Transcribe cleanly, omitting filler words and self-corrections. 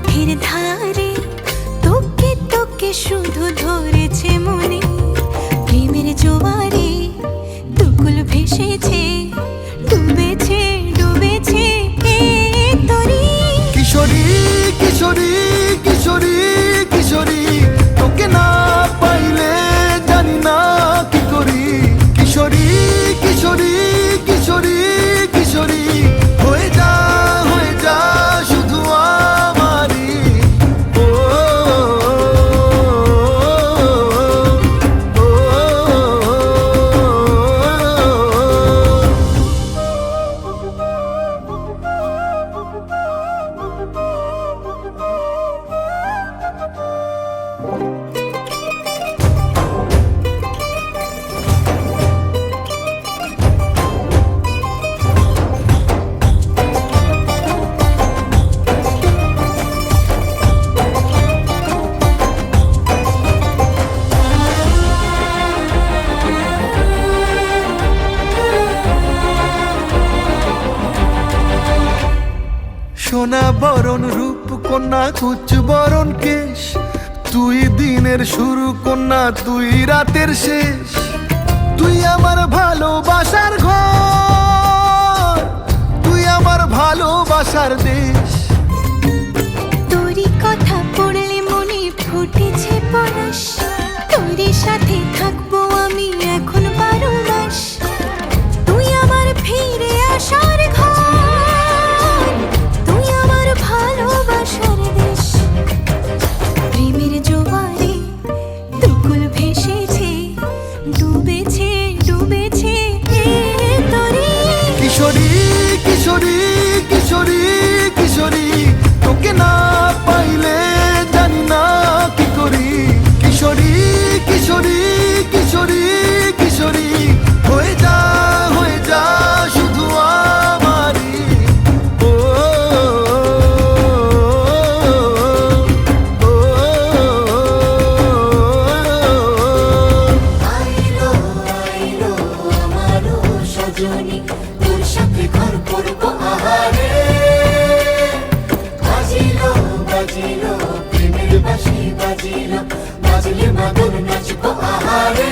পথের ধারে তোকে তোকে শুধু ধরেছে মনে, প্রেমের জোয়ারে দুকুল ভেসেছে, ডুবেছে ডুবেছে তরি। কিশোরী কিশোরী কিশোরী কিশোরী, তোকে না পাইলে জানি না কি করি। কিশোরী কিশোরী কিশোরী কিশোরী, হয়ে যা শুধু আমারই। ও, ও, ও, সোনা বরণ রূপ কন্যা কুচ বরণ কেশ, তুই দিনের শুরু কন্যা তুই রাতের শেষ। তুই আমার ভালোবাসার ঘর, তুই আমার ভালোবাসার দেশ। তোরই কথা পড়লে মনে ফুটেছে পরশ, তোরই সাথে থাকবো আমি এখন 12 মাস। তুই আমার ফিরে আসার ঘর, তুই আমার ভালোবাসার দেশ। প্রেমের জোয়ারে দুকুল ভেসেছে, ডুবেছে ডুবেছে তরি। কিশোরী কিশোরী কিশোরী কিশোরী, তোকে না পাইলে জানি না কি করি। কিশোরী কিশোরী কিশোরী কিশোরী, হয়ে যা শুধু আমারই। ও, ও, ও, আইলো আইলো আমারো সজনী, তোর সাথে ঘর করবো আহারে। বাজিলো বাজিলো প্রেমের বাঁশি বাজিলো, বাজলে মাদল নাচবো আহারে।